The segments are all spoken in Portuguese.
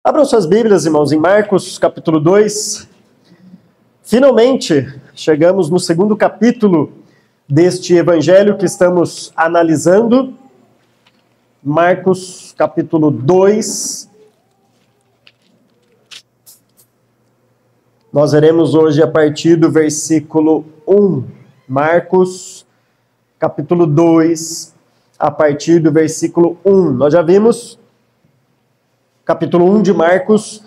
Abram suas Bíblias, irmãos, em Marcos, capítulo 2. Finalmente, chegamos no segundo capítulo deste evangelho que estamos analisando. Marcos, capítulo 2. Nós veremos hoje a partir do versículo 1. Marcos, capítulo 2, a partir do versículo 1. Nós já vimos capítulo 1 de Marcos,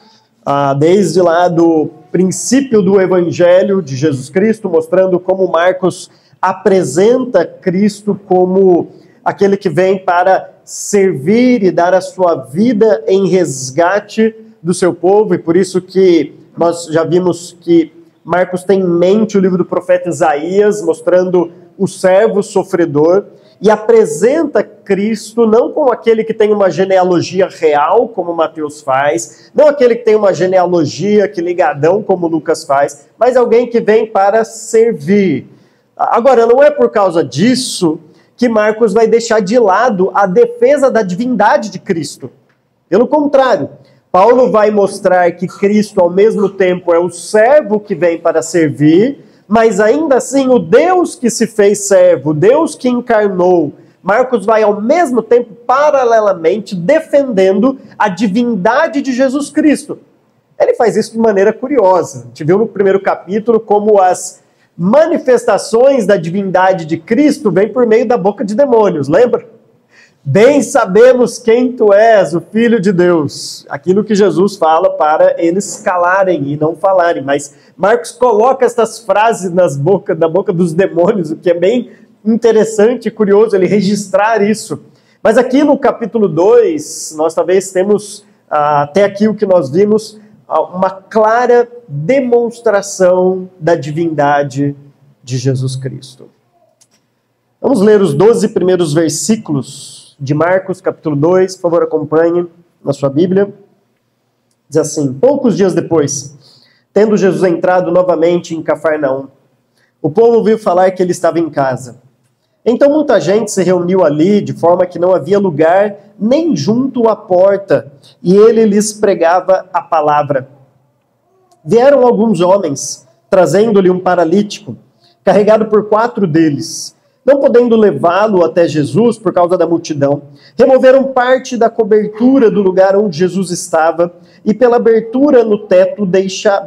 desde lá do princípio do Evangelho de Jesus Cristo, mostrando como Marcos apresenta Cristo como aquele que vem para servir e dar a sua vida em resgate do seu povo, e por isso que nós já vimos que Marcos tem em mente o livro do profeta Isaías, mostrando o servo sofredor, e apresenta Cristo não como aquele que tem uma genealogia real, como Mateus faz, não aquele que tem uma genealogia que ligadão, como Lucas faz, mas alguém que vem para servir. Agora, não é por causa disso que Marcos vai deixar de lado a defesa da divindade de Cristo. Pelo contrário, Paulo vai mostrar que Cristo, ao mesmo tempo, é o servo que vem para servir, mas ainda assim o Deus que se fez servo, o Deus que encarnou. Marcos vai ao mesmo tempo, paralelamente, defendendo a divindade de Jesus Cristo. Ele faz isso de maneira curiosa. A gente viu no primeiro capítulo como as manifestações da divindade de Cristo vêm por meio da boca de demônios, lembra? Bem sabemos quem tu és, o Filho de Deus. Aquilo que Jesus fala para eles calarem e não falarem. Mas Marcos coloca estas frases na boca dos demônios, o que é bem interessante e curioso ele registrar isso. Mas aqui no capítulo 2, nós talvez temos, até aqui o que nós vimos, uma clara demonstração da divindade de Jesus Cristo. Vamos ler os 12 primeiros versículos de Marcos, capítulo 2, por favor, acompanhe na sua Bíblia. Diz assim: poucos dias depois, tendo Jesus entrado novamente em Cafarnaum, o povo ouviu falar que ele estava em casa. Então muita gente se reuniu ali, de forma que não havia lugar nem junto à porta, e ele lhes pregava a palavra. Vieram alguns homens, trazendo-lhe um paralítico, carregado por 4 deles. Não podendo levá-lo até Jesus por causa da multidão, removeram parte da cobertura do lugar onde Jesus estava e pela abertura no teto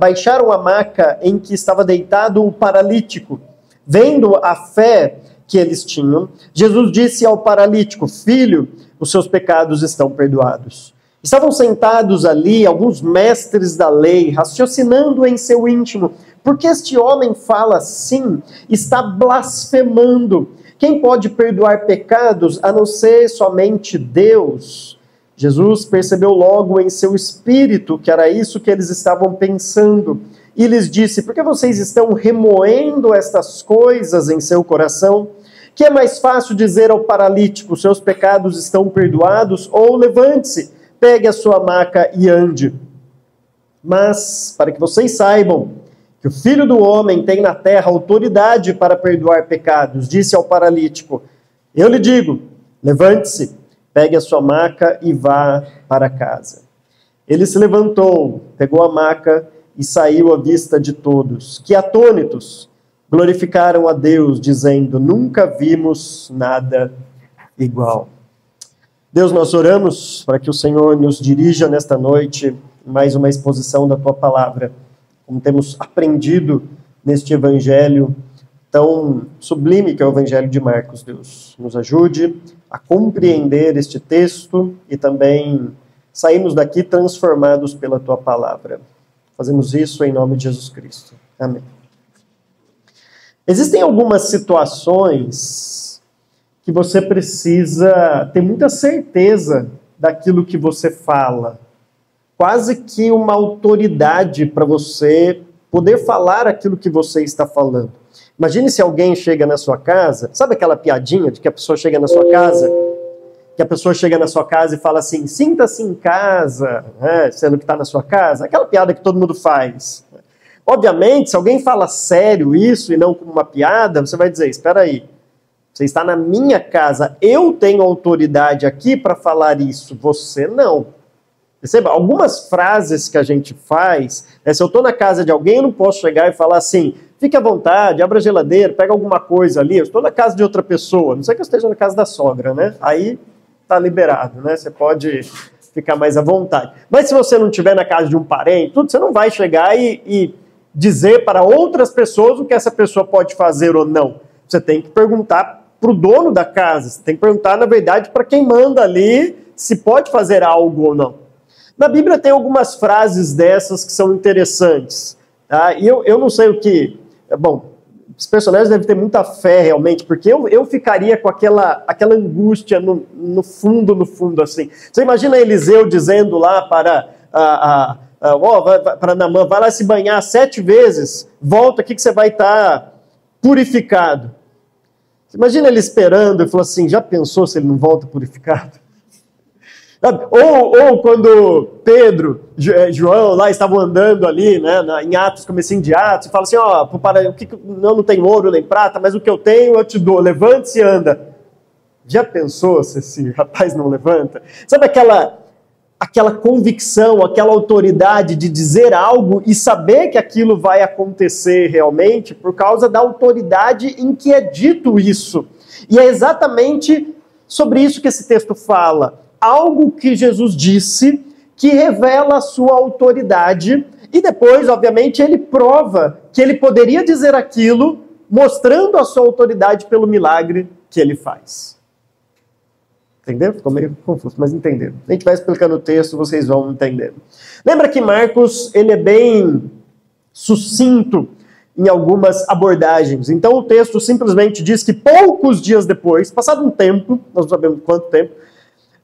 baixaram a maca em que estava deitado o paralítico. Vendo a fé que eles tinham, Jesus disse ao paralítico: filho, os seus pecados estão perdoados. Estavam sentados ali alguns mestres da lei, raciocinando em seu íntimo: porque este homem fala assim, está blasfemando. Quem pode perdoar pecados a não ser somente Deus? Jesus percebeu logo em seu espírito que era isso que eles estavam pensando. E lhes disse: por que vocês estão remoendo estas coisas em seu coração? Que é mais fácil dizer ao paralítico: seus pecados estão perdoados? Ou levante-se, pegue a sua maca e ande. Mas, para que vocês saibam que o Filho do Homem tem na terra autoridade para perdoar pecados, disse ao paralítico: eu lhe digo, levante-se, pegue a sua maca e vá para casa. Ele se levantou, pegou a maca e saiu à vista de todos, que atônitos glorificaram a Deus, dizendo: nunca vimos nada igual. Deus, nós oramos para que o Senhor nos dirija nesta noite mais uma exposição da Tua Palavra, como temos aprendido neste Evangelho tão sublime que é o Evangelho de Marcos. Deus, nos ajude a compreender este texto e também sairmos daqui transformados pela Tua Palavra. Fazemos isso em nome de Jesus Cristo. Amém. Existem algumas situações que você precisa ter muita certeza daquilo que você fala. Quase que uma autoridade para você poder falar aquilo que você está falando. Imagine se alguém chega na sua casa, sabe aquela piadinha de que a pessoa chega na sua casa? Que a pessoa chega na sua casa e fala assim: sinta-se em casa, sendo que está na sua casa. Aquela piada que todo mundo faz. Obviamente, se alguém fala sério isso e não como uma piada, você vai dizer: espera aí, você está na minha casa, eu tenho autoridade aqui para falar isso, você não. Perceba, algumas frases que a gente faz, né, se eu estou na casa de alguém, eu não posso chegar e falar assim, fique à vontade, abra a geladeira, pega alguma coisa ali, eu estou na casa de outra pessoa, não sei que eu esteja na casa da sogra, né? Aí tá liberado, né? Você pode ficar mais à vontade. Mas se você não estiver na casa de um parente, tudo, você não vai chegar e dizer para outras pessoas o que essa pessoa pode fazer ou não. Você tem que perguntar para o dono da casa, você tem que perguntar, na verdade, para quem manda ali se pode fazer algo ou não. Na Bíblia tem algumas frases dessas que são interessantes. Tá? E eu não sei o que... Bom, os personagens devem ter muita fé realmente, porque eu ficaria com aquela angústia no fundo, assim. Você imagina Eliseu dizendo lá para Naamã, vai lá se banhar 7 vezes, volta aqui que você vai estar purificado. Você imagina ele esperando e falou assim, já pensou se ele não volta purificado? Ou quando Pedro, João lá estavam andando ali, né, em Atos, comecinho de Atos, e fala assim, ó, não tenho ouro nem prata, mas o que eu tenho eu te dou, levante-se e anda. Já pensou se esse rapaz não levanta? Sabe aquela convicção, aquela autoridade de dizer algo e saber que aquilo vai acontecer realmente por causa da autoridade em que é dito isso. E é exatamente sobre isso que esse texto fala. Algo que Jesus disse que revela a sua autoridade e depois, obviamente, ele prova que ele poderia dizer aquilo mostrando a sua autoridade pelo milagre que ele faz. Entendeu? Ficou meio confuso, mas entenderam. A gente vai explicando o texto, vocês vão entendendo. Lembra que Marcos, ele é bem sucinto em algumas abordagens. Então o texto simplesmente diz que poucos dias depois, passado um tempo, nós não sabemos quanto tempo,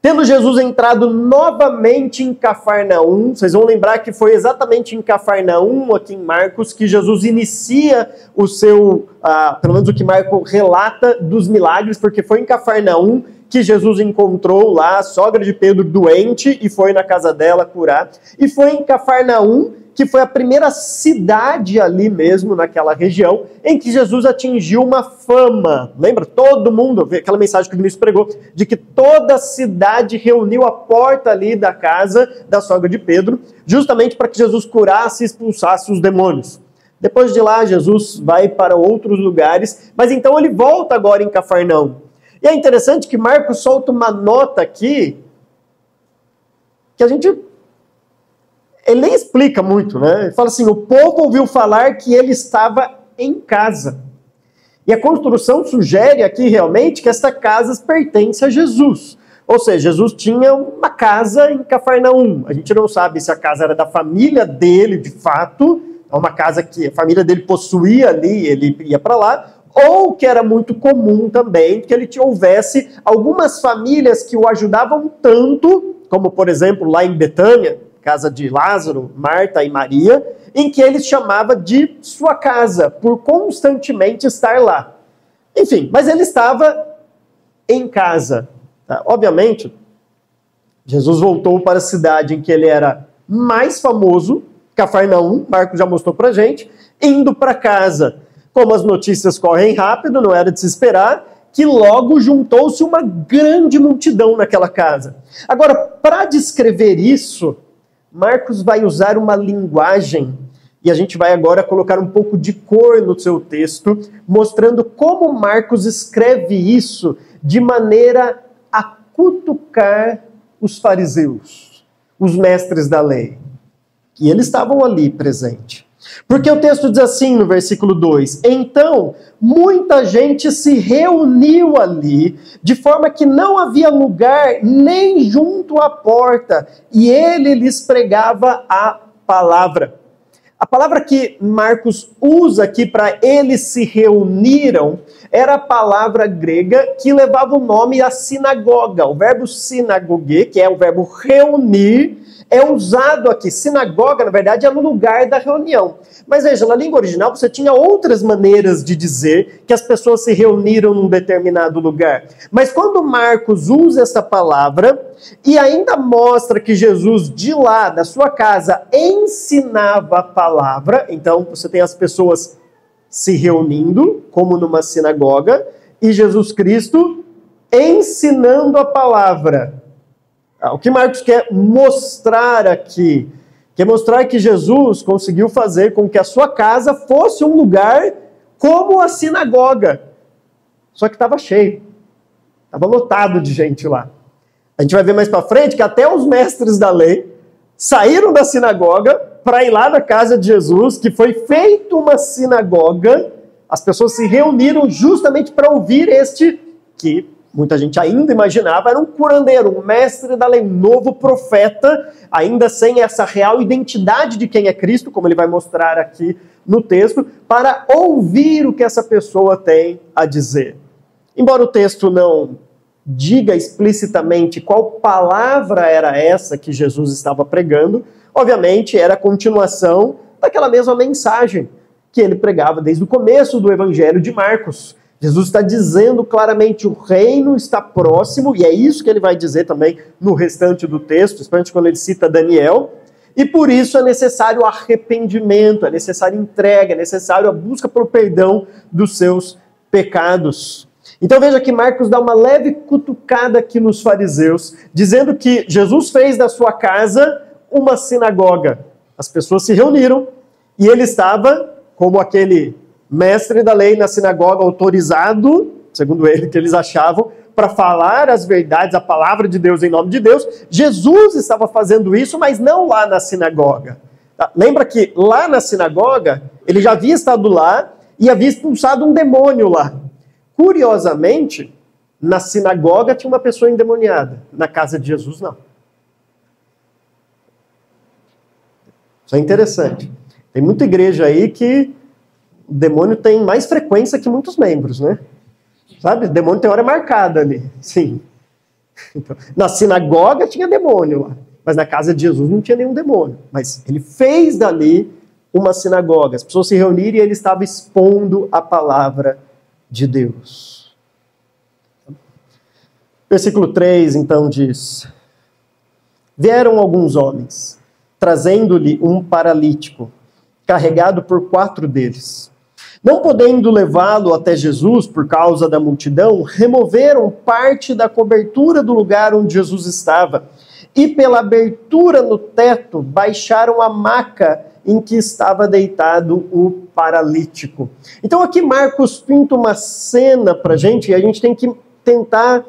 tendo Jesus entrado novamente em Cafarnaum, vocês vão lembrar que foi exatamente em Cafarnaum, aqui em Marcos, que Jesus inicia o seu, pelo menos o que Marcos relata dos milagres, porque foi em Cafarnaum que Jesus encontrou lá a sogra de Pedro doente e foi na casa dela curar. E foi em Cafarnaum que foi a primeira cidade ali mesmo, naquela região, em que Jesus atingiu uma fama. Lembra? Todo mundo, aquela mensagem que o Vinícius pregou, de que toda a cidade reuniu a porta ali da casa da sogra de Pedro, justamente para que Jesus curasse e expulsasse os demônios. Depois de lá, Jesus vai para outros lugares, mas então ele volta agora em Cafarnaum. E é interessante que Marcos solta uma nota aqui, que ele nem explica muito, né? Ele fala assim, o povo ouviu falar que ele estava em casa. E a construção sugere aqui realmente que esta casa pertence a Jesus. Ou seja, Jesus tinha uma casa em Cafarnaum. A gente não sabe se a casa era da família dele, de fato, é uma casa que a família dele possuía ali, ele ia para lá, ou que era muito comum também que ele houvesse algumas famílias que o ajudavam tanto, como por exemplo lá em Betânia, casa de Lázaro, Marta e Maria, em que ele chamava de sua casa, por constantemente estar lá. Enfim, mas ele estava em casa. Tá? Obviamente, Jesus voltou para a cidade em que ele era mais famoso, Cafarnaum, Marcos já mostrou pra gente, indo para casa. Como as notícias correm rápido, não era de se esperar, que logo juntou-se uma grande multidão naquela casa. Agora, para descrever isso, Marcos vai usar uma linguagem, e a gente vai agora colocar um pouco de cor no seu texto, mostrando como Marcos escreve isso de maneira a cutucar os fariseus, os mestres da lei. E eles estavam ali presentes. Porque o texto diz assim no versículo 2, então muita gente se reuniu ali, de forma que não havia lugar nem junto à porta, e ele lhes pregava a palavra. A palavra que Marcos usa aqui para eles se reuniram era a palavra grega que levava o nome da sinagoga. O verbo sinagogue, que é o verbo reunir, é usado aqui. Sinagoga, na verdade, é no lugar da reunião. Mas veja, na língua original você tinha outras maneiras de dizer que as pessoas se reuniram num determinado lugar. Mas quando Marcos usa essa palavra e ainda mostra que Jesus de lá, da sua casa, ensinava a palavra, então você tem as pessoas se reunindo, como numa sinagoga, e Jesus Cristo ensinando a palavra. O que Marcos quer mostrar aqui? Quer mostrar que Jesus conseguiu fazer com que a sua casa fosse um lugar como a sinagoga. Só que estava cheio. Estava lotado de gente lá. A gente vai ver mais para frente que até os mestres da lei saíram da sinagoga para ir lá na casa de Jesus, que foi feita uma sinagoga. As pessoas se reuniram justamente para ouvir este, que muita gente ainda imaginava, era um curandeiro, um mestre da lei, um novo profeta, ainda sem essa real identidade de quem é Cristo, como ele vai mostrar aqui no texto, para ouvir o que essa pessoa tem a dizer. Embora o texto não diga explicitamente qual palavra era essa que Jesus estava pregando, obviamente era a continuação daquela mesma mensagem que ele pregava desde o começo do Evangelho de Marcos. Jesus está dizendo claramente, o reino está próximo, e é isso que ele vai dizer também no restante do texto, especialmente quando ele cita Daniel, e por isso é necessário arrependimento, é necessário entrega, é necessário a busca pelo perdão dos seus pecados. Então veja que Marcos dá uma leve cutucada aqui nos fariseus, dizendo que Jesus fez da sua casa uma sinagoga. As pessoas se reuniram e ele estava, como aquele mestre da lei na sinagoga, autorizado, segundo ele, que eles achavam, para falar as verdades, a palavra de Deus em nome de Deus. Jesus estava fazendo isso, mas não lá na sinagoga. Lembra que lá na sinagoga, ele já havia estado lá e havia expulsado um demônio lá. Curiosamente, na sinagoga tinha uma pessoa endemoniada. Na casa de Jesus, não. Isso é interessante. Tem muita igreja aí que o demônio tem mais frequência que muitos membros, né? Sabe? O demônio tem hora marcada ali. Sim. Então, na sinagoga tinha demônio lá. Mas na casa de Jesus não tinha nenhum demônio. Mas ele fez dali uma sinagoga. As pessoas se reuniram e ele estava expondo a palavra de Deus. Versículo 3, então, diz: vieram alguns homens, trazendo-lhe um paralítico, carregado por 4 deles. Não podendo levá-lo até Jesus por causa da multidão, removeram parte da cobertura do lugar onde Jesus estava e pela abertura no teto baixaram a maca em que estava deitado o paralítico. Então aqui Marcos pinta uma cena para a gente e a gente tem que tentar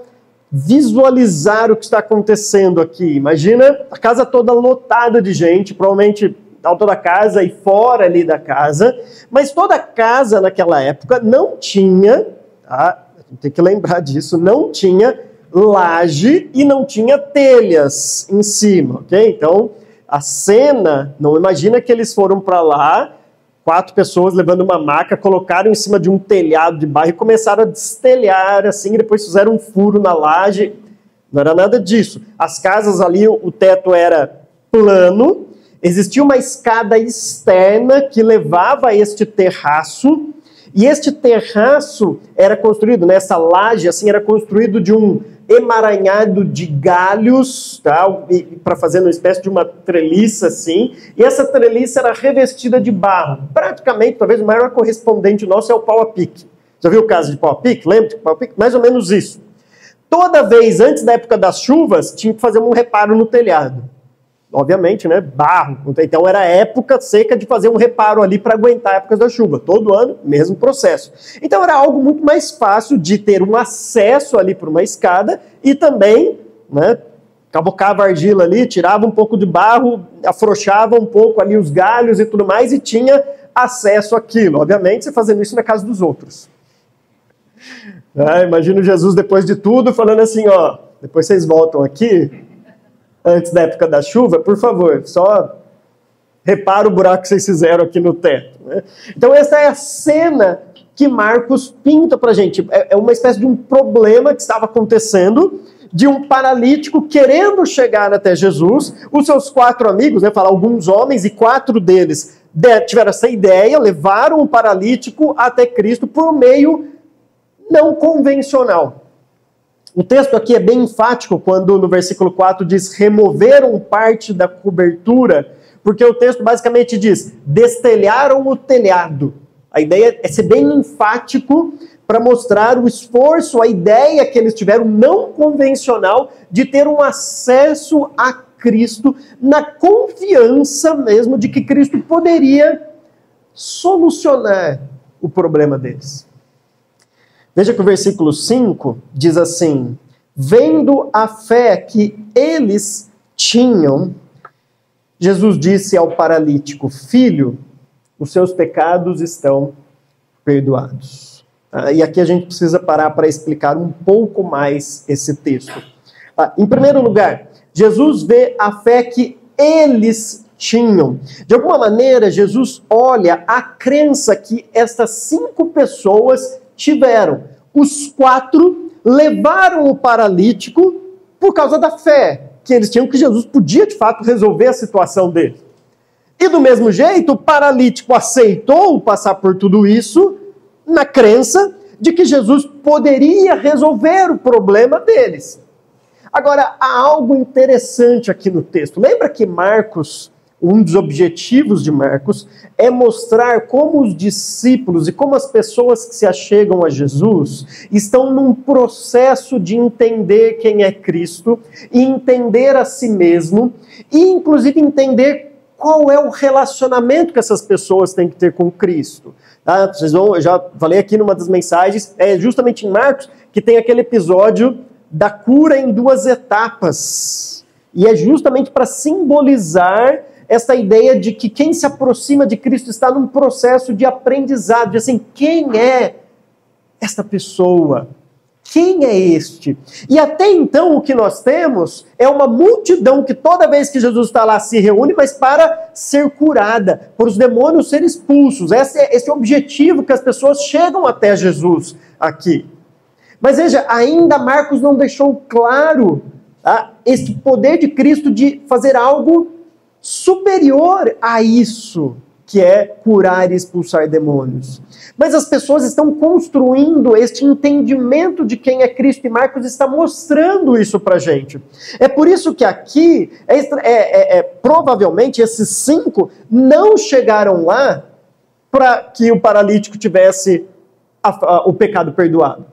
visualizar o que está acontecendo aqui. Imagina a casa toda lotada de gente, provavelmente ao toda a casa e fora ali da casa, mas toda a casa naquela época não tinha, tá? A gente tem que lembrar disso, não tinha laje e não tinha telhas em cima, ok? Então, a cena, não imagina que eles foram para lá, 4 pessoas levando uma maca, colocaram em cima de um telhado de barro e começaram a destelhar, assim, e depois fizeram um furo na laje. Não era nada disso. As casas ali, o teto era plano, existia uma escada externa que levava a este terraço, e este terraço era construído, nessa laje, assim, era construído de um emaranhado de galhos, tá? Para fazer uma espécie de uma treliça, assim, e essa treliça era revestida de barro. Praticamente, talvez o maior correspondente nosso é o pau a pique. Já viu o caso de pau a pique? Lembra de pau a pique? Mais ou menos isso. Toda vez, antes da época das chuvas, tinha que fazer um reparo no telhado. Obviamente, né? Barro. Então era a época seca de fazer um reparo ali para aguentar a época da chuva. Todo ano, mesmo processo. Então era algo muito mais fácil de ter um acesso ali por uma escada e também, né? Cabocava a argila ali, tirava um pouco de barro, afrouxava um pouco ali os galhos e tudo mais e tinha acesso àquilo. Obviamente, você fazendo isso na casa dos outros. Imagina Jesus depois de tudo falando assim, ó, depois vocês voltam aqui, antes da época da chuva, por favor, só repara o buraco que vocês fizeram aqui no teto. Né? Então essa é a cena que Marcos pinta pra gente. É uma espécie de um problema que estava acontecendo, de um paralítico querendo chegar até Jesus. Os seus 4 amigos, né, falar alguns homens, e 4 deles tiveram essa ideia, levaram o paralítico até Cristo por meio não convencional. O texto aqui é bem enfático quando no versículo 4 diz removeram parte da cobertura, porque o texto basicamente diz destelharam o telhado. A ideia é ser bem enfático para mostrar o esforço, a ideia que eles tiveram não convencional de ter um acesso a Cristo na confiança mesmo de que Cristo poderia solucionar o problema deles. Veja que o versículo 5 diz assim: vendo a fé que eles tinham, Jesus disse ao paralítico: filho, os seus pecados estão perdoados. E aqui a gente precisa parar para explicar um pouco mais esse texto. Em primeiro lugar, Jesus vê a fé que eles tinham. De alguma maneira, Jesus olha a crença que estas 5 pessoas tiveram. Os 4 levaram o paralítico por causa da fé que eles tinham, que Jesus podia de fato resolver a situação dele. E do mesmo jeito, o paralítico aceitou passar por tudo isso na crença de que Jesus poderia resolver o problema deles. Agora, há algo interessante aqui no texto. Lembra que Marcos, um dos objetivos de Marcos, é mostrar como os discípulos e como as pessoas que se achegam a Jesus estão num processo de entender quem é Cristo, e entender a si mesmo, e inclusive entender qual é o relacionamento que essas pessoas têm que ter com Cristo. Tá? Eu já falei aqui numa das mensagens, é justamente em Marcos que tem aquele episódio da cura em 2 etapas. E é justamente para simbolizar essa ideia de que quem se aproxima de Cristo está num processo de aprendizado, de assim, quem é esta pessoa? Quem é este? E até então o que nós temos é uma multidão que toda vez que Jesus está lá se reúne, mas para ser curada, para os demônios serem expulsos. Esse é o objetivo que as pessoas chegam até Jesus aqui. Mas veja, ainda Marcos não deixou claro este poder de Cristo de fazer algo superior a isso, que é curar e expulsar demônios. Mas as pessoas estão construindo este entendimento de quem é Cristo, e Marcos está mostrando isso para a gente. É por isso que aqui, provavelmente, esses 5 não chegaram lá para que o paralítico tivesse o pecado perdoado.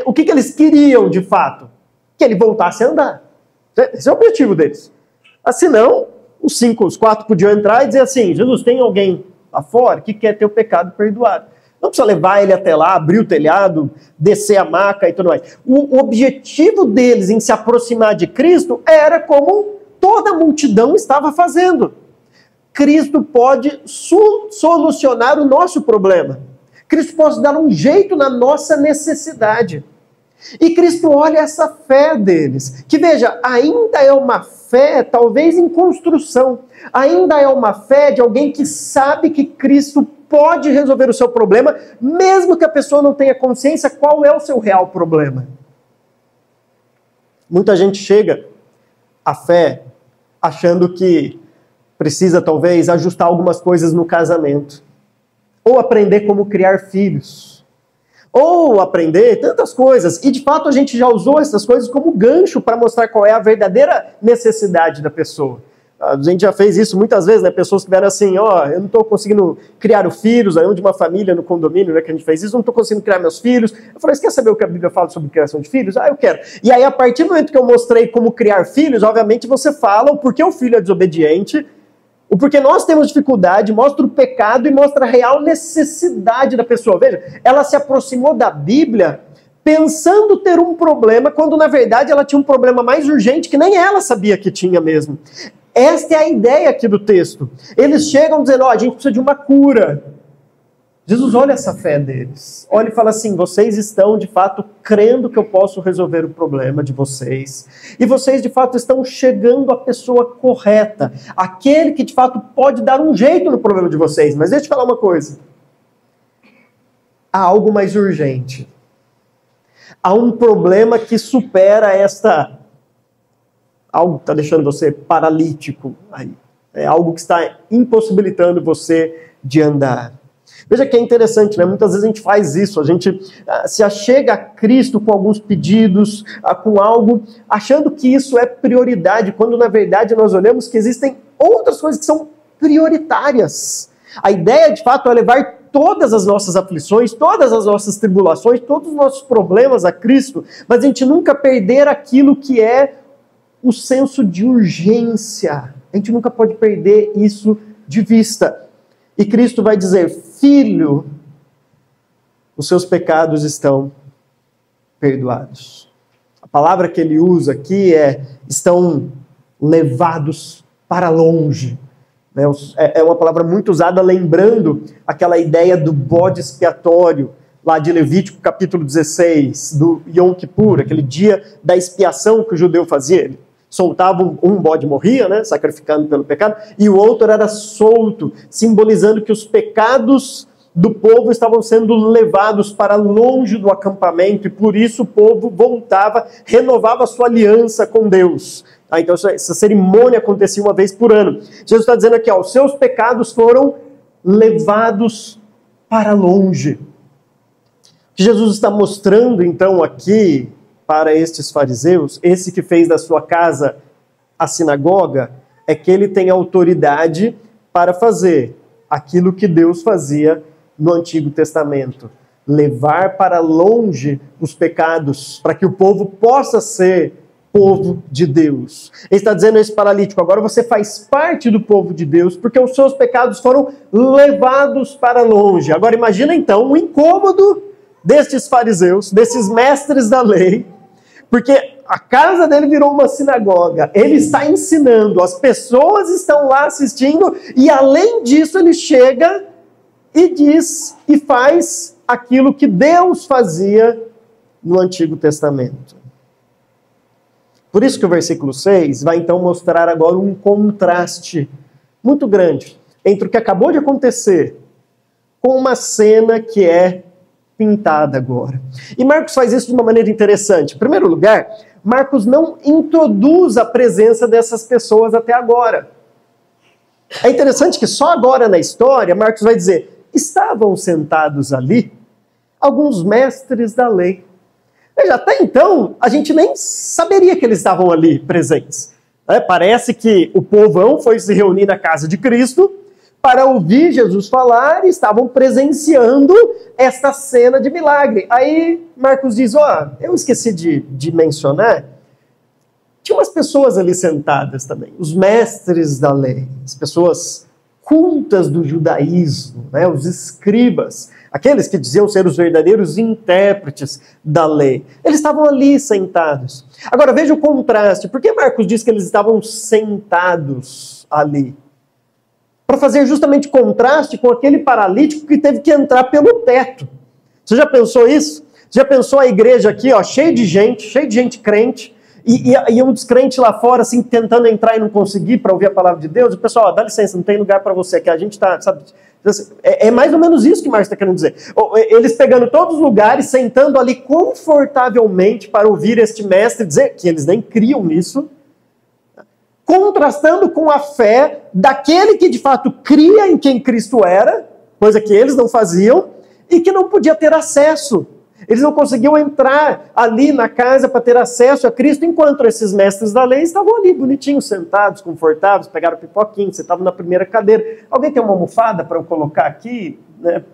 O que eles queriam, de fato? Que ele voltasse a andar. Esse é o objetivo deles. Assim não, os 4 podiam entrar e dizer assim: Jesus, tem alguém lá fora que quer ter o pecado perdoado. Não precisa levar ele até lá, abrir o telhado, descer a maca e tudo mais. O objetivo deles em se aproximar de Cristo era como toda a multidão estava fazendo. Cristo pode solucionar o nosso problema. Cristo pode dar um jeito na nossa necessidade. E Cristo olha essa fé deles, que veja, ainda é uma fé talvez em construção, ainda é uma fé de alguém que sabe que Cristo pode resolver o seu problema, mesmo que a pessoa não tenha consciência qual é o seu real problema. Muita gente chega à fé achando que precisa talvez ajustar algumas coisas no casamento, ou aprender como criar filhos, ou aprender tantas coisas. E de fato a gente já usou essas coisas como gancho para mostrar qual é a verdadeira necessidade da pessoa. A gente já fez isso muitas vezes, né? Pessoas que vieram assim: eu não estou conseguindo criar os filhos, aí de uma família no condomínio, né, que a gente fez isso, não estou conseguindo criar meus filhos. Eu falei: você quer saber o que a Bíblia fala sobre criação de filhos? Eu quero. E aí, a partir do momento que eu mostrei como criar filhos, obviamente você fala o porquê o filho é desobediente, o porquê nós temos dificuldade, mostra o pecado e mostra a real necessidade da pessoa. Veja, ela se aproximou da Bíblia pensando ter um problema, quando na verdade ela tinha um problema mais urgente que nem ela sabia que tinha mesmo. Esta é a ideia aqui do texto. Eles chegam dizendo: a gente precisa de uma cura. Jesus olha essa fé deles, olha e fala assim: vocês estão de fato crendo que eu posso resolver o problema de vocês, e vocês de fato estão chegando à pessoa correta, aquele que de fato pode dar um jeito no problema de vocês. Mas deixa eu te falar uma coisa: há algo mais urgente, há um problema que supera algo que está deixando você paralítico aí. É algo que está impossibilitando você de andar. Veja que é interessante, né? Muitas vezes a gente faz isso, a gente se achega a Cristo com alguns pedidos, com algo, achando que isso é prioridade, quando na verdade nós olhamos que existem outras coisas que são prioritárias. A ideia de fato é levar todas as nossas aflições, todas as nossas tribulações, todos os nossos problemas a Cristo, mas a gente nunca perder aquilo que é o senso de urgência. A gente nunca pode perder isso de vista. E Cristo vai dizer: filho, os seus pecados estão perdoados. A palavra que ele usa aqui é: estão levados para longe. É uma palavra muito usada, lembrando aquela ideia do bode expiatório, lá de Levítico capítulo 16, do Yom Kippur, aquele dia da expiação que o judeu fazia. Ele soltava um bode, morria, né, sacrificando pelo pecado, e o outro era solto, simbolizando que os pecados do povo estavam sendo levados para longe do acampamento, e por isso o povo voltava, renovava a sua aliança com Deus. Então essa cerimônia acontecia uma vez por ano. Jesus está dizendo aqui, os seus pecados foram levados para longe. O que Jesus está mostrando então aqui para estes fariseus, esse que fez da sua casa a sinagoga, é que ele tem autoridade para fazer aquilo que Deus fazia no Antigo Testamento. Levar para longe os pecados, para que o povo possa ser povo de Deus. Ele está dizendo a esse paralítico: agora você faz parte do povo de Deus, porque os seus pecados foram levados para longe. Agora imagina então o incômodo destes fariseus, desses mestres da lei, porque a casa dele virou uma sinagoga, ele está ensinando, as pessoas estão lá assistindo, e além disso ele chega e diz e faz aquilo que Deus fazia no Antigo Testamento. Por isso que o versículo 6 vai então mostrar agora um contraste muito grande entre o que acabou de acontecer com uma cena que é pintada agora. E Marcos faz isso de uma maneira interessante. Em primeiro lugar, Marcos não introduz a presença dessas pessoas até agora. É interessante que só agora na história, Marcos vai dizer: estavam sentados ali alguns mestres da lei. Veja, até então, a gente nem saberia que eles estavam ali presentes. Parece que o povão foi se reunir na casa de Cristo para ouvir Jesus falar e estavam presenciando esta cena de milagre. Aí Marcos diz: eu esqueci de mencionar, tinha umas pessoas ali sentadas também, os mestres da lei, as pessoas cultas do judaísmo, os escribas, aqueles que diziam ser os verdadeiros intérpretes da lei. Eles estavam ali sentados. Agora veja o contraste. Por que Marcos diz que eles estavam sentados ali? Para fazer justamente contraste com aquele paralítico que teve que entrar pelo teto. Você já pensou isso? Já pensou a igreja aqui, cheia de gente crente, e um descrente lá fora, assim, tentando entrar e não conseguir para ouvir a palavra de Deus? E o pessoal: dá licença, não tem lugar para você, que a gente está, sabe? É mais ou menos isso que Marcos está querendo dizer. Eles pegando todos os lugares, sentando ali confortavelmente para ouvir este mestre dizer que eles nem criam nisso, contrastando com a fé daquele que de fato cria em quem Cristo era, coisa que eles não faziam, e que não podia ter acesso. Eles não conseguiam entrar ali na casa para ter acesso a Cristo, enquanto esses mestres da lei estavam ali, bonitinhos, sentados, confortáveis, pegaram pipoquinho, você estava na primeira cadeira. Alguém tem uma almofada para eu colocar aqui?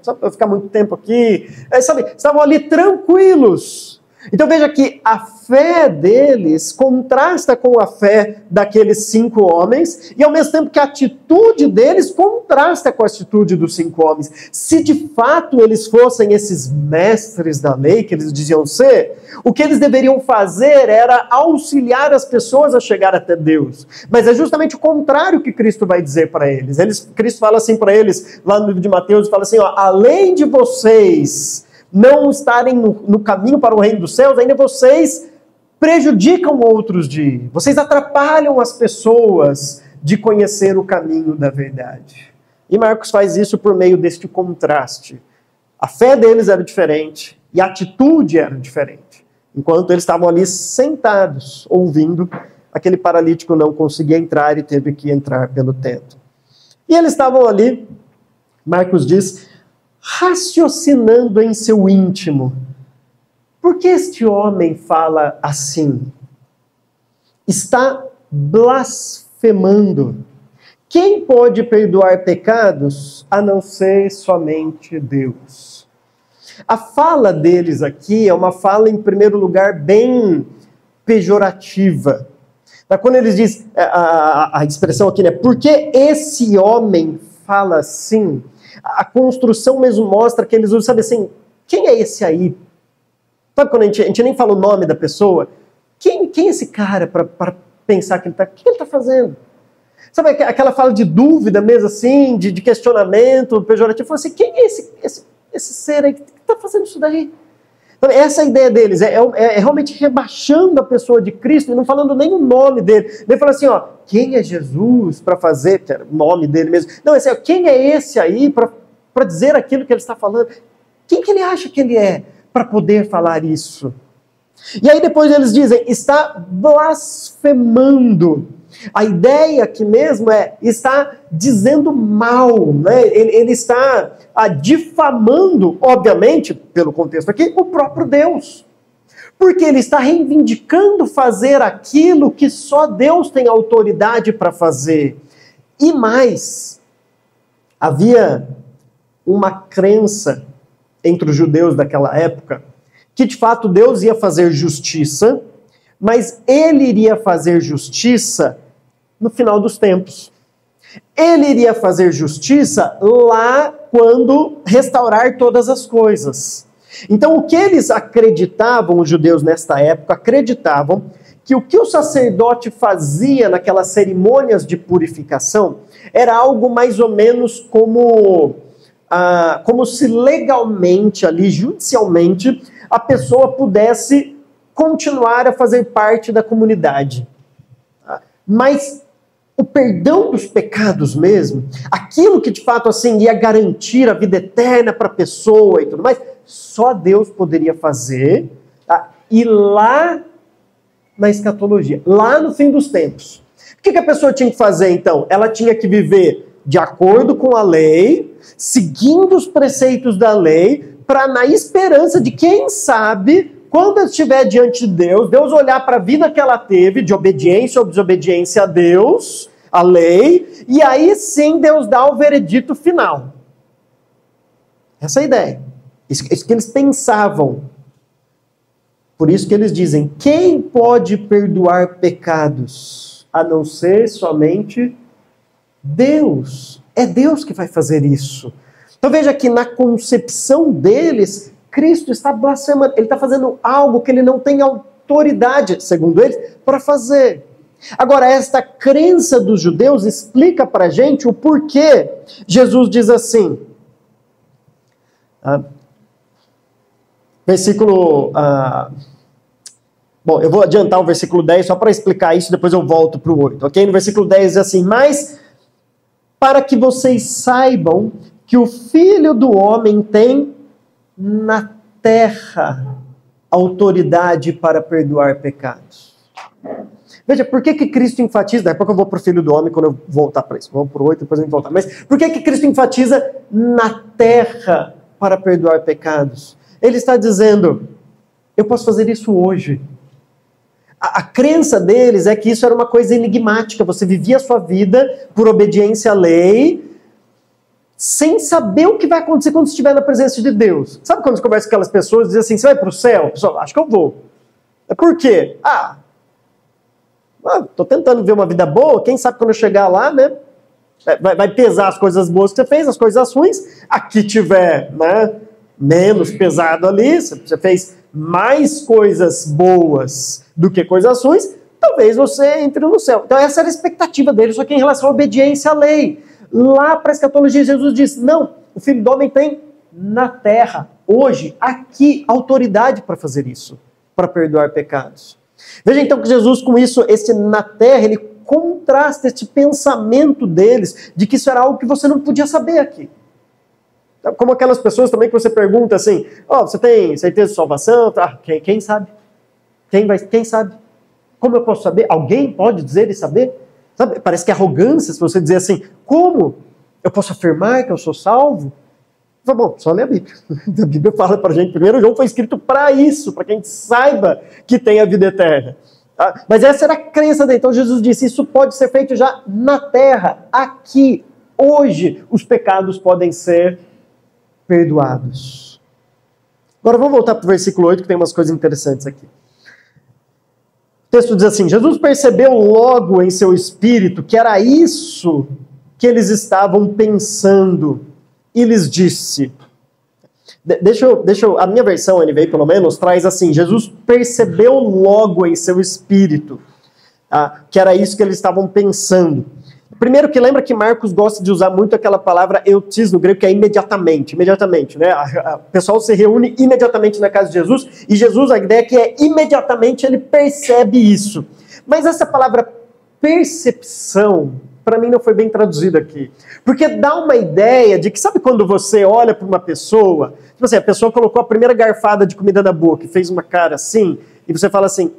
Só para eu ficar muito tempo aqui? Estavam ali tranquilos. Então veja que a fé deles contrasta com a fé daqueles 5 homens, e ao mesmo tempo que a atitude deles contrasta com a atitude dos 5 homens. Se de fato eles fossem esses mestres da lei que eles diziam ser, o que eles deveriam fazer era auxiliar as pessoas a chegar até Deus. Mas é justamente o contrário que Cristo vai dizer para eles. Cristo fala assim para eles, lá no livro de Mateus, fala assim: além de vocês não estarem no caminho para o reino dos céus, ainda vocês prejudicam outros de ir. Vocês atrapalham as pessoas de conhecer o caminho da verdade. E Marcos faz isso por meio deste contraste. A fé deles era diferente e a atitude era diferente. Enquanto eles estavam ali sentados, ouvindo, aquele paralítico não conseguia entrar e teve que entrar pelo teto. E eles estavam ali, Marcos diz, raciocinando em seu íntimo: por que este homem fala assim? Está blasfemando. Quem pode perdoar pecados a não ser somente Deus. A fala deles aqui é uma fala, em primeiro lugar, bem pejorativa. Quando eles dizem, a expressão aqui, né? Por que esse homem fala assim? A construção mesmo mostra que eles usam, sabe assim, quem é esse aí? Sabe quando a gente nem fala o nome da pessoa? Quem é esse cara para pensar que ele está... O que ele está fazendo? Sabe aquela fala de dúvida mesmo assim, de questionamento pejorativo? Fala assim, quem é esse ser aí que está fazendo isso daí? Então, essa é a ideia deles, é realmente rebaixando a pessoa de Cristo e não falando nem o nome dele. Nem falando assim, ó, quem é Jesus para fazer, que era o nome dele mesmo. Não, quem é esse aí para dizer aquilo que ele está falando? Quem que ele acha que ele é para poder falar isso? E aí depois eles dizem, está blasfemando. A ideia aqui mesmo está dizendo mal, né? Ele está difamando, obviamente, pelo contexto aqui, o próprio Deus. Porque ele está reivindicando fazer aquilo que só Deus tem autoridade para fazer. E mais, havia uma crença entre os judeus daquela época que de fato Deus ia fazer justiça, mas ele iria fazer justiça no final dos tempos. Ele iria fazer justiça lá quando restaurar todas as coisas. Então o que eles acreditavam, os judeus nesta época, acreditavam que o que o sacerdote fazia naquelas cerimônias de purificação era algo mais ou menos como se legalmente ali, judicialmente, a pessoa pudesse continuar a fazer parte da comunidade. Mas o perdão dos pecados mesmo, aquilo que de fato assim ia garantir a vida eterna para a pessoa e tudo mais, só Deus poderia fazer, e lá na escatologia, lá no fim dos tempos. O que a pessoa tinha que fazer então? Ela tinha que viver de acordo com a lei, seguindo os preceitos da lei, para na esperança de, quem sabe, quando ela estiver diante de Deus, Deus olhar para a vida que ela teve, de obediência ou desobediência a Deus, a lei, e aí sim Deus dá o veredito final. Essa é a ideia. Isso que eles pensavam. Por isso que eles dizem, quem pode perdoar pecados, a não ser somente Deus? É Deus que vai fazer isso. Então veja que na concepção deles, Cristo está blasfemando, ele está fazendo algo que ele não tem autoridade, segundo eles, para fazer. Agora, esta crença dos judeus explica para a gente o porquê Jesus diz assim. Bom, eu vou adiantar o versículo 10 só para explicar isso, depois eu volto para o 8, ok? No versículo 10 diz assim, mas para que vocês saibam que o Filho do Homem tem na terra autoridade para perdoar pecados. Veja, por que Cristo enfatiza, daqui a pouco eu vou para o Filho do Homem quando eu voltar para isso, vamos para o 8, depois eu vou voltar, mas por que Cristo enfatiza na terra para perdoar pecados? Ele está dizendo, eu posso fazer isso hoje. A crença deles é que isso era uma coisa enigmática, você vivia a sua vida por obediência à lei, sem saber o que vai acontecer quando estiver na presença de Deus. Sabe quando você conversa com aquelas pessoas e diz assim, você vai para o céu? Pessoal, acho que eu vou. Por quê? Estou tentando ver uma vida boa, quem sabe quando eu chegar lá, né? Vai pesar as coisas boas que você fez, as coisas ruins. Aqui tiver, né, menos pesado ali, você fez mais coisas boas do que coisas ruins, talvez você entre no céu. Então essa era a expectativa deles, só que em relação à obediência à lei. Lá para a escatologia, Jesus diz, não, o Filho do Homem tem na terra, hoje, aqui, autoridade para fazer isso, para perdoar pecados. Veja então que Jesus, com isso, esse na terra, ele contrasta este pensamento deles, de que isso era algo que você não podia saber aqui. Como aquelas pessoas também que você pergunta assim, você tem certeza de salvação? Quem sabe? Quem sabe? Como eu posso saber? Alguém pode dizer e saber? Sabe, parece que é arrogância se você dizer assim, como eu posso afirmar que eu sou salvo? Bom, só ler a Bíblia. A Bíblia fala para a gente, primeiro João foi escrito para isso, para que a gente saiba que tem a vida eterna. Mas essa era a crença dele. Então Jesus disse, isso pode ser feito já na terra, aqui, hoje os pecados podem ser perdoados. Agora vamos voltar para o versículo 8, que tem umas coisas interessantes aqui. O texto diz assim: Jesus percebeu logo em seu espírito que era isso que eles estavam pensando e lhes disse... a minha versão, NVI pelo menos, traz assim: Jesus percebeu logo em seu espírito que era isso que eles estavam pensando. Primeiro que lembra que Marcos gosta de usar muito aquela palavra eutis no grego, que é imediatamente, né? O pessoal se reúne imediatamente na casa de Jesus, e Jesus, a ideia é que imediatamente ele percebe isso. Mas essa palavra percepção, para mim não foi bem traduzida aqui. Porque dá uma ideia de que, sabe quando você olha para uma pessoa, tipo assim, a pessoa colocou a primeira garfada de comida na boca e fez uma cara assim, e você fala assim,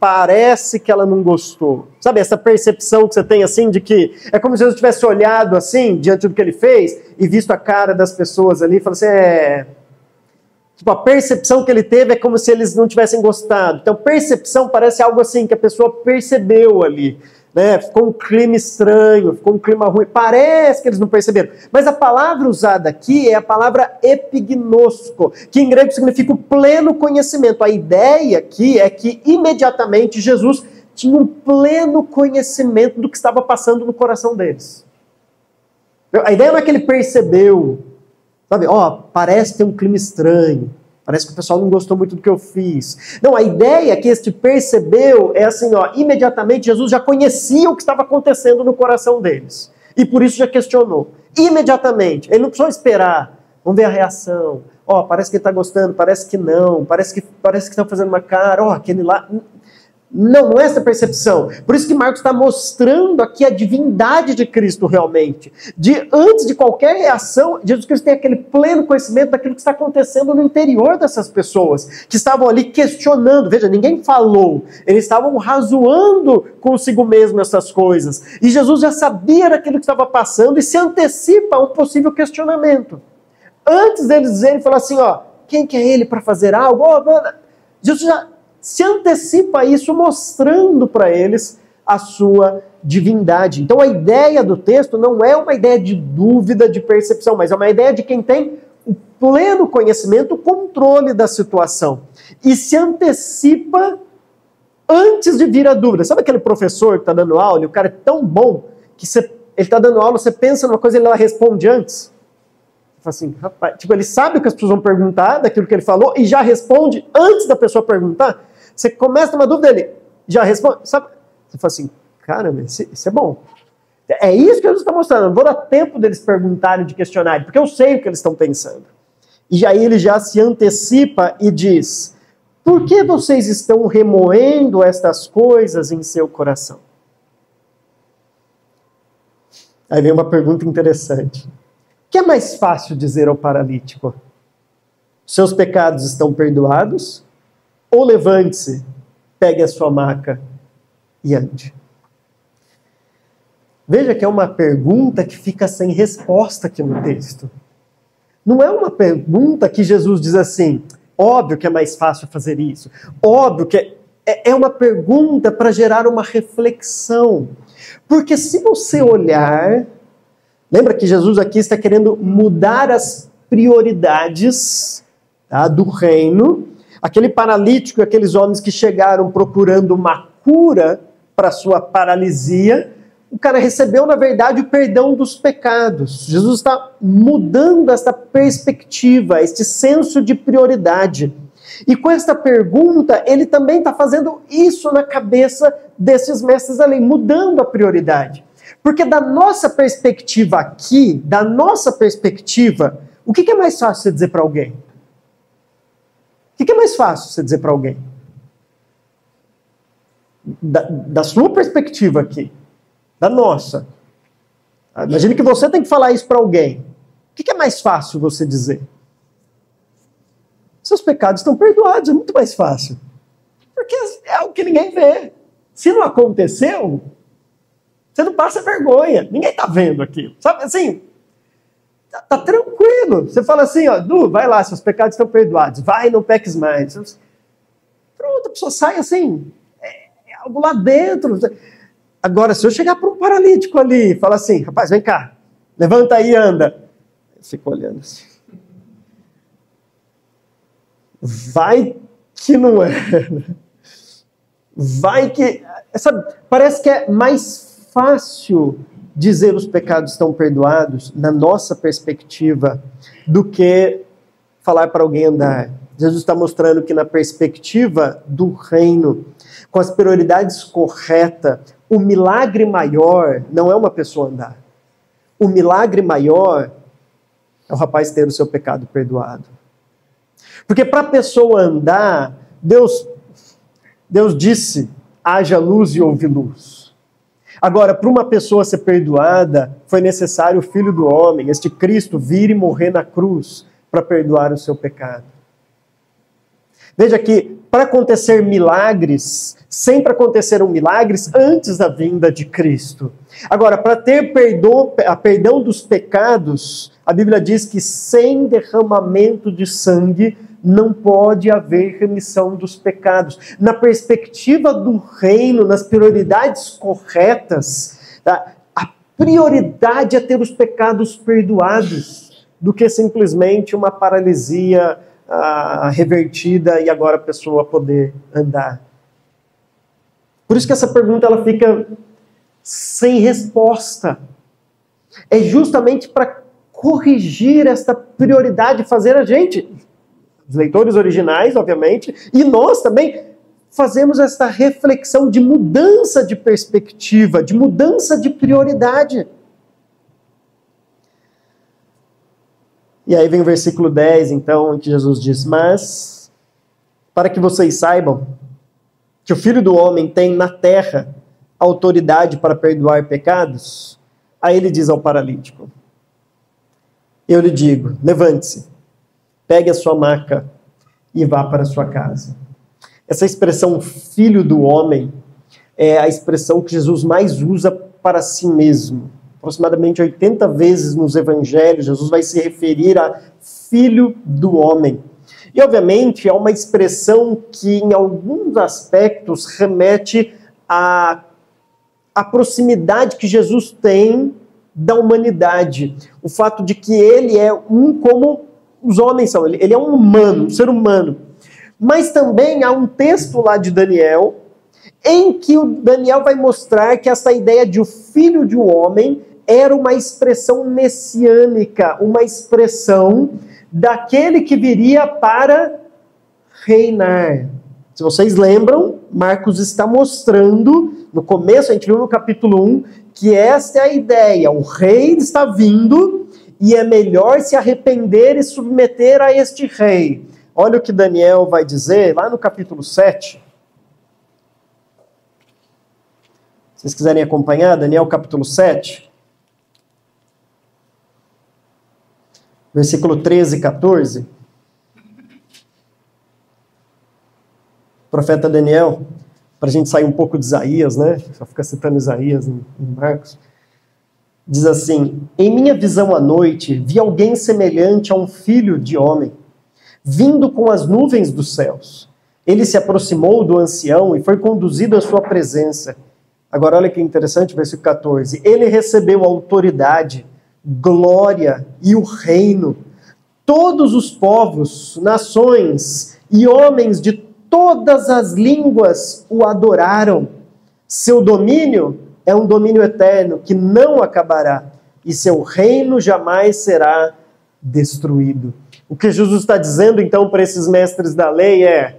parece que ela não gostou. Sabe essa percepção que você tem assim, de que é como se Jesus tivesse olhado assim, diante do que ele fez, e visto a cara das pessoas ali, e falou assim, tipo, a percepção que ele teve é como se eles não tivessem gostado. Então, percepção parece algo assim, que a pessoa percebeu ali. Né? Ficou um clima estranho, ficou um clima ruim. Parece que eles não perceberam. Mas a palavra usada aqui é a palavra epignosko, que em grego significa o pleno conhecimento. A ideia aqui é que imediatamente Jesus tinha um pleno conhecimento do que estava passando no coração deles. A ideia não é que ele percebeu, sabe, parece ter um clima estranho. Parece que o pessoal não gostou muito do que eu fiz. Não, a ideia que este percebeu é assim, imediatamente Jesus já conhecia o que estava acontecendo no coração deles. E por isso já questionou. Imediatamente. Ele não precisou esperar. Vamos ver a reação. Parece que ele está gostando, parece que não. Parece que estão fazendo uma cara. Aquele lá... Não é essa percepção. Por isso que Marcos está mostrando aqui a divindade de Cristo realmente. Antes de qualquer reação, Jesus Cristo tem aquele pleno conhecimento daquilo que está acontecendo no interior dessas pessoas, que estavam ali questionando. Veja, ninguém falou. Eles estavam razoando consigo mesmo essas coisas. E Jesus já sabia daquilo que estava passando e se antecipa a um possível questionamento. Antes deles dizerem, falar assim, quem que é ele para fazer algo? Jesus já se antecipa isso, mostrando para eles a sua divindade. Então a ideia do texto não é uma ideia de dúvida, de percepção, mas é uma ideia de quem tem o pleno conhecimento, o controle da situação. E se antecipa antes de vir a dúvida. Sabe aquele professor que está dando aula, e o cara é tão bom, que ele está dando aula, você pensa numa coisa e ele responde antes? Assim, rapaz, tipo, ele sabe o que as pessoas vão perguntar daquilo que ele falou e já responde antes da pessoa perguntar. Você começa uma dúvida, ele já responde. Sabe? Você fala assim, caramba, isso é bom. É isso que Jesus está mostrando. Não vou dar tempo deles perguntarem, de questionarem, porque eu sei o que eles estão pensando. E aí ele já se antecipa e diz, por que vocês estão remoendo estas coisas em seu coração? Aí vem uma pergunta interessante. O que é mais fácil dizer ao paralítico? Seus pecados estão perdoados? Ou levante-se, pegue a sua maca e ande? Veja que é uma pergunta que fica sem resposta aqui no texto. Não é uma pergunta que Jesus diz assim, óbvio que é mais fácil fazer isso. Óbvio que é uma pergunta para gerar uma reflexão. Porque se você olhar... Lembra que Jesus aqui está querendo mudar as prioridades do reino. Aquele paralítico, aqueles homens que chegaram procurando uma cura para sua paralisia, o cara recebeu, na verdade, o perdão dos pecados. Jesus está mudando essa perspectiva, este senso de prioridade. E com esta pergunta, ele também está fazendo isso na cabeça desses mestres da lei, mudando a prioridade. Porque da nossa perspectiva aqui, o que é mais fácil você dizer para alguém? O que é mais fácil você dizer para alguém? Da sua perspectiva aqui, da nossa. Imagine que você tem que falar isso para alguém. O que é mais fácil você dizer? Seus pecados estão perdoados, é muito mais fácil. Porque é algo que ninguém vê. Se não aconteceu... Você não passa vergonha. Ninguém está vendo aquilo. Sabe assim? Tá tranquilo. Você fala assim, Du, vai lá, seus pecados estão perdoados. Vai, não peques mais. Pronto, a pessoa sai assim. É algo lá dentro. Agora, se eu chegar para um paralítico ali e falar assim, rapaz, vem cá. Levanta aí e anda. Eu fico olhando assim. Vai que não é. Vai que... Sabe, parece que é mais fácil dizer os pecados estão perdoados, na nossa perspectiva, do que falar para alguém andar. Jesus está mostrando que na perspectiva do reino, com as prioridades corretas, o milagre maior não é uma pessoa andar. O milagre maior é o rapaz ter o seu pecado perdoado. Porque para a pessoa andar, Deus disse, haja luz e houve luz. Agora, para uma pessoa ser perdoada, foi necessário o Filho do Homem, este Cristo, vir e morrer na cruz para perdoar o seu pecado. Veja que para acontecer milagres, sempre aconteceram milagres antes da vinda de Cristo. Agora, para ter perdão dos pecados, a Bíblia diz que sem derramamento de sangue não pode haver remissão dos pecados. Na perspectiva do reino, nas prioridades corretas, a prioridade é ter os pecados perdoados, do que simplesmente uma paralisia revertida e agora a pessoa poder andar. Por isso que essa pergunta ela fica sem resposta. É justamente para corrigir essa prioridade, fazer a gente, os leitores originais, obviamente, e nós também fazemos essa reflexão de mudança de perspectiva, de mudança de prioridade. E aí vem o versículo 10, então, em que Jesus diz, mas, para que vocês saibam que o Filho do Homem tem na terra autoridade para perdoar pecados, aí ele diz ao paralítico, eu lhe digo, levante-se, pegue a sua maca e vá para a sua casa. Essa expressão Filho do Homem é a expressão que Jesus mais usa para si mesmo. Aproximadamente 80 vezes nos evangelhos, Jesus vai se referir a Filho do Homem. E, obviamente, é uma expressão que, em alguns aspectos, remete à proximidade que Jesus tem da humanidade. O fato de que ele é um como os homens são. Ele é um humano, um ser humano. Mas também há um texto lá de Daniel, em que o Daniel vai mostrar que essa ideia de o Filho de um Homem era uma expressão messiânica, uma expressão daquele que viria para reinar. Se vocês lembram, Marcos está mostrando, no começo, a gente viu no capítulo 1, que esta é a ideia, o rei está vindo e é melhor se arrepender e submeter a este rei. Olha o que Daniel vai dizer lá no capítulo 7. Se vocês quiserem acompanhar, Daniel capítulo 7. Versículo 13 e 14. O profeta Daniel, para a gente sair um pouco de Isaías, né? Só fica citando Isaías em Marcos. Diz assim, em minha visão à noite, vi alguém semelhante a um filho de homem, vindo com as nuvens dos céus. Ele se aproximou do ancião e foi conduzido à sua presença. Agora olha que interessante, versículo 14. Ele recebeu autoridade, glória e o reino. Todos os povos, nações e homens de todas as línguas o adoraram. Seu domínio é um domínio eterno que não acabará e seu reino jamais será destruído. O que Jesus está dizendo então para esses mestres da lei é: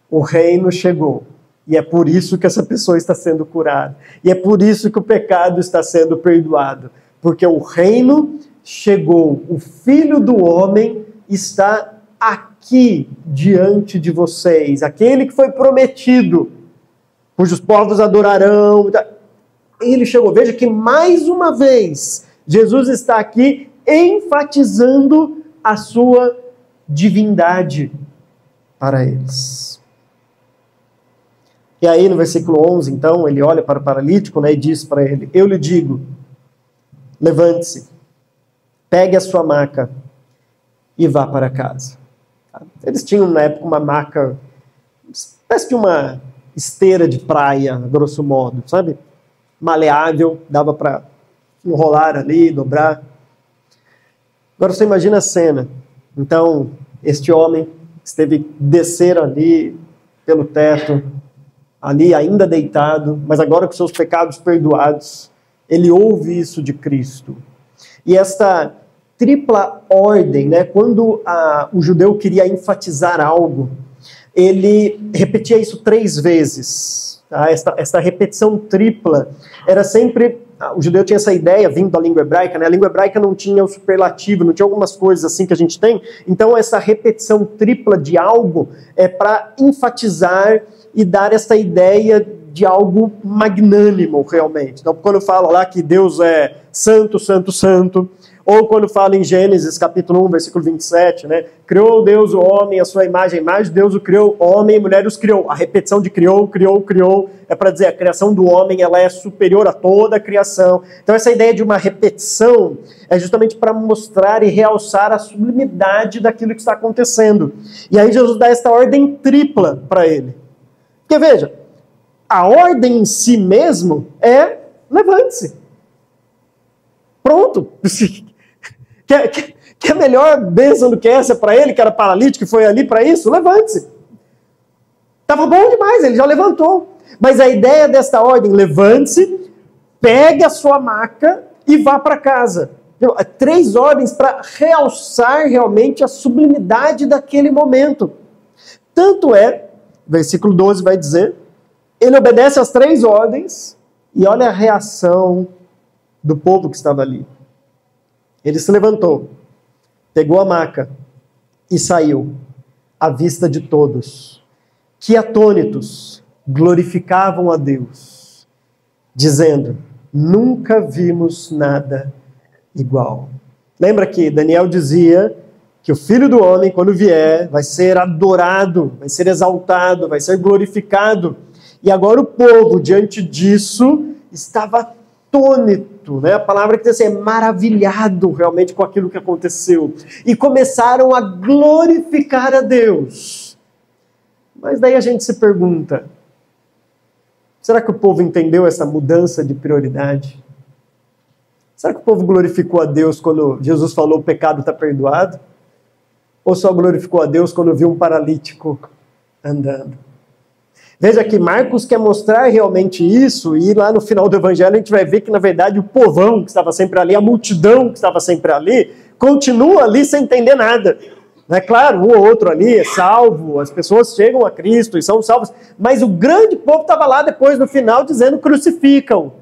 o reino chegou. E é por isso que essa pessoa está sendo curada. E é por isso que o pecado está sendo perdoado. Porque o reino chegou. O Filho do Homem está aqui diante de vocês. Aquele que foi prometido, cujos povos adorarão. Ele chegou. Veja que mais uma vez Jesus está aqui enfatizando a sua divindade para eles. E aí no versículo 11, então, ele olha para o paralítico, né, e diz para ele, eu lhe digo, levante-se, pegue a sua maca e vá para casa. Eles tinham na época uma maca, espécie de uma esteira de praia, grosso modo, sabe? Maleável, dava para enrolar ali, dobrar. Agora você imagina a cena. Então, este homem esteve descer ali pelo teto, ali ainda deitado, mas agora com seus pecados perdoados, ele ouve isso de Cristo. E esta tripla ordem, né, quando o judeu queria enfatizar algo, ele repetia isso 3 vezes. Tá? Esta repetição tripla era sempre... O judeu tinha essa ideia, vindo da língua hebraica, né? A língua hebraica não tinha o superlativo, não tinha algumas coisas assim que a gente tem. Então essa repetição tripla de algo é para enfatizar e dar essa ideia de algo magnânimo realmente. Então quando fala lá que Deus é santo, santo, santo, ou quando fala em Gênesis capítulo 1, versículo 27, né? Criou Deus o homem, a sua imagem, a imagem de Deus o criou, homem e mulher os criou. A repetição de criou, criou, criou, é para dizer a criação do homem, ela é superior a toda a criação. Então essa ideia de uma repetição é justamente para mostrar e realçar a sublimidade daquilo que está acontecendo. E aí Jesus dá esta ordem tripla para ele. Porque veja, a ordem em si mesmo é levante-se. Pronto. Que a melhor bênção do que essa para ele, que era paralítico, que foi ali para isso? Levante-se. Estava bom demais, ele já levantou. Mas a ideia desta ordem, levante-se, pegue a sua maca e vá para casa. 3 ordens para realçar realmente a sublimidade daquele momento. Tanto é, versículo 12 vai dizer, ele obedece às 3 ordens e olha a reação do povo que estava ali. Ele se levantou, pegou a maca e saiu à vista de todos, que atônitos glorificavam a Deus, dizendo, nunca vimos nada igual. Lembra que Daniel dizia que o Filho do Homem, quando vier, vai ser adorado, vai ser exaltado, vai ser glorificado. E agora o povo, diante disso, estava atônito, né? A palavra que diz assim, é maravilhado realmente com aquilo que aconteceu. E começaram a glorificar a Deus. Mas daí a gente se pergunta, será que o povo entendeu essa mudança de prioridade? Será que o povo glorificou a Deus quando Jesus falou o pecado está perdoado? Ou só glorificou a Deus quando viu um paralítico andando? Veja que Marcos quer mostrar realmente isso, e lá no final do evangelho a gente vai ver que na verdade o povão que estava sempre ali, a multidão que estava sempre ali, continua ali sem entender nada. É claro, um ou outro ali é salvo, as pessoas chegam a Cristo e são salvas, mas o grande povo estava lá depois no final dizendo crucificam,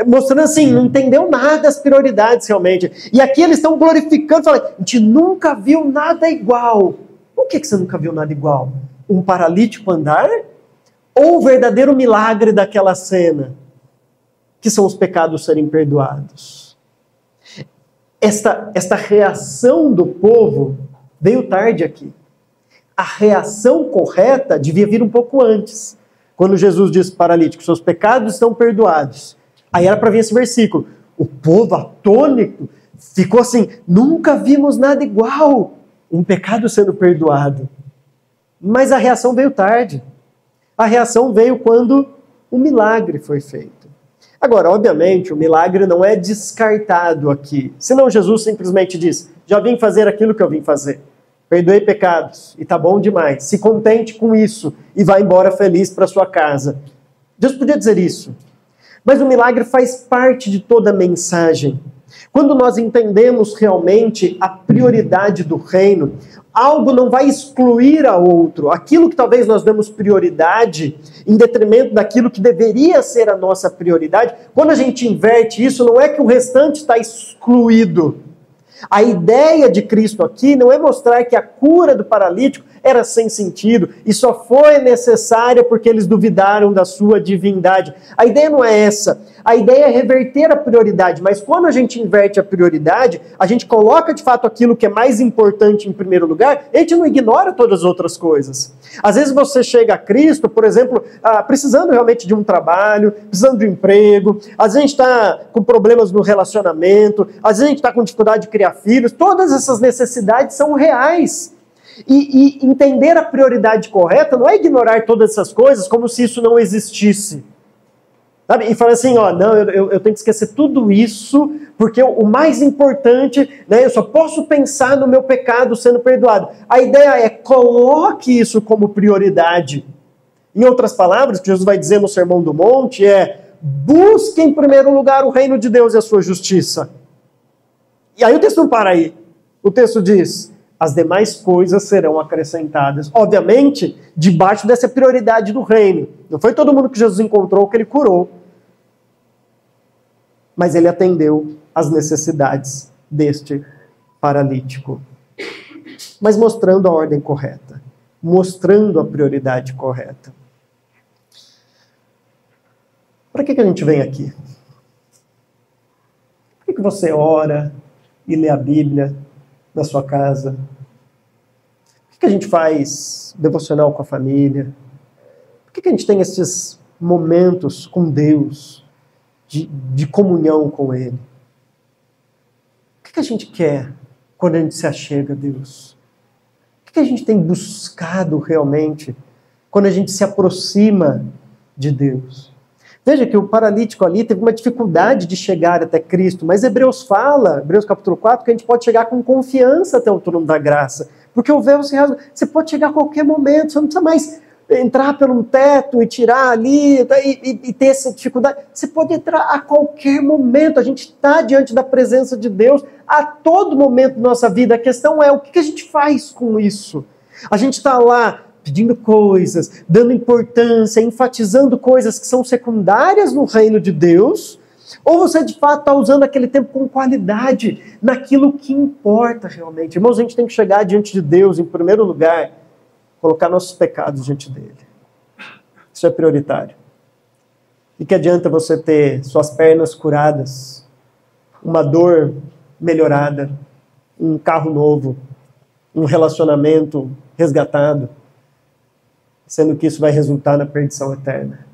mostrando assim, não entendeu nada das prioridades realmente. E aqui eles estão glorificando, falando, a gente nunca viu nada igual. Por que você nunca viu nada igual? Um paralítico andar? Ou o verdadeiro milagre daquela cena, que são os pecados serem perdoados? Esta reação do povo veio tarde aqui. A reação correta devia vir um pouco antes. Quando Jesus disse paralítico, seus pecados estão perdoados. Aí era para vir esse versículo. O povo atônito ficou assim, nunca vimos nada igual. Um pecado sendo perdoado. Mas a reação veio tarde. A reação veio quando o milagre foi feito. Agora, obviamente, o milagre não é descartado aqui. Senão Jesus simplesmente diz, já vim fazer aquilo que eu vim fazer. Perdoei pecados e tá bom demais. Se contente com isso e vá embora feliz para sua casa. Deus podia dizer isso. Mas o milagre faz parte de toda a mensagem. Quando nós entendemos realmente a prioridade do reino, algo não vai excluir a outro. Aquilo que talvez nós demos prioridade em detrimento daquilo que deveria ser a nossa prioridade, quando a gente inverte isso, não é que o restante está excluído. A ideia de Cristo aqui não é mostrar que a cura do paralítico era sem sentido e só foi necessária porque eles duvidaram da sua divindade. A ideia não é essa. A ideia é reverter a prioridade, mas quando a gente inverte a prioridade, a gente coloca de fato aquilo que é mais importante em primeiro lugar, e a gente não ignora todas as outras coisas. Às vezes você chega a Cristo, por exemplo, precisando realmente de um trabalho, precisando de um emprego, às vezes a gente está com problemas no relacionamento, às vezes a gente está com dificuldade de criar filhos, todas essas necessidades são reais. E entender a prioridade correta não é ignorar todas essas coisas como se isso não existisse. Sabe? E fala assim, ó, não, eu tenho que esquecer tudo isso, porque o mais importante, né, eu só posso pensar no meu pecado sendo perdoado. A ideia é, coloque isso como prioridade. Em outras palavras, o que Jesus vai dizer no Sermão do Monte é, busque em primeiro lugar o reino de Deus e a sua justiça. E aí o texto não para aí. O texto diz, as demais coisas serão acrescentadas. Obviamente, debaixo dessa prioridade do reino. Não foi todo mundo que Jesus encontrou que ele curou. Mas ele atendeu às necessidades deste paralítico. Mas mostrando a ordem correta. Mostrando a prioridade correta. Para que a gente vem aqui? Por que você ora e lê a Bíblia na sua casa? Por que a gente faz devocional com a família? Por que a gente tem esses momentos com Deus, de comunhão com Ele? O que a gente quer quando a gente se achega a Deus? O que a gente tem buscado realmente quando a gente se aproxima de Deus? Veja que o paralítico ali teve uma dificuldade de chegar até Cristo, mas Hebreus fala, Hebreus capítulo 4, que a gente pode chegar com confiança até o trono da graça. Porque o véu se rasga, você pode chegar a qualquer momento, você não precisa mais entrar pelo teto e tirar ali e ter essa dificuldade. Você pode entrar a qualquer momento, a gente está diante da presença de Deus a todo momento da nossa vida. A questão é, o que a gente faz com isso? A gente está lá pedindo coisas, dando importância, enfatizando coisas que são secundárias no reino de Deus, ou você de fato está usando aquele tempo com qualidade naquilo que importa realmente? Irmãos, a gente tem que chegar diante de Deus, em primeiro lugar, colocar nossos pecados diante dele. Isso é prioritário. E que adianta você ter suas pernas curadas, uma dor melhorada, um carro novo, um relacionamento resgatado, sendo que isso vai resultar na perdição eterna.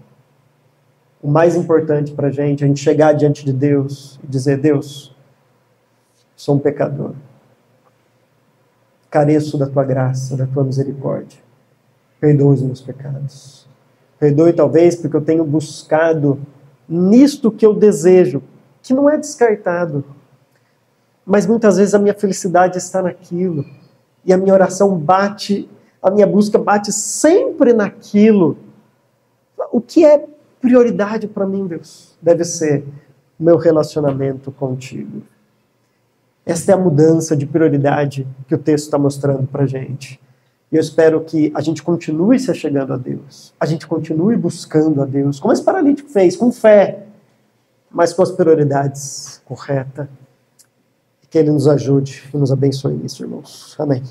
O mais importante para a gente chegar diante de Deus e dizer, Deus, sou um pecador. Careço da tua graça, da tua misericórdia. Perdoe os meus pecados. Perdoe talvez porque eu tenho buscado nisto que eu desejo, que não é descartado. Mas muitas vezes a minha felicidade está naquilo. E a minha oração bate, a minha busca bate sempre naquilo. O que é prioridade para mim, Deus? Deve ser o meu relacionamento contigo. Esta é a mudança de prioridade que o texto está mostrando para a gente. E eu espero que a gente continue se achegando a Deus. A gente continue buscando a Deus, como esse paralítico fez, com fé, mas com as prioridades corretas. E que Ele nos ajude e nos abençoe nisso, irmãos. Amém.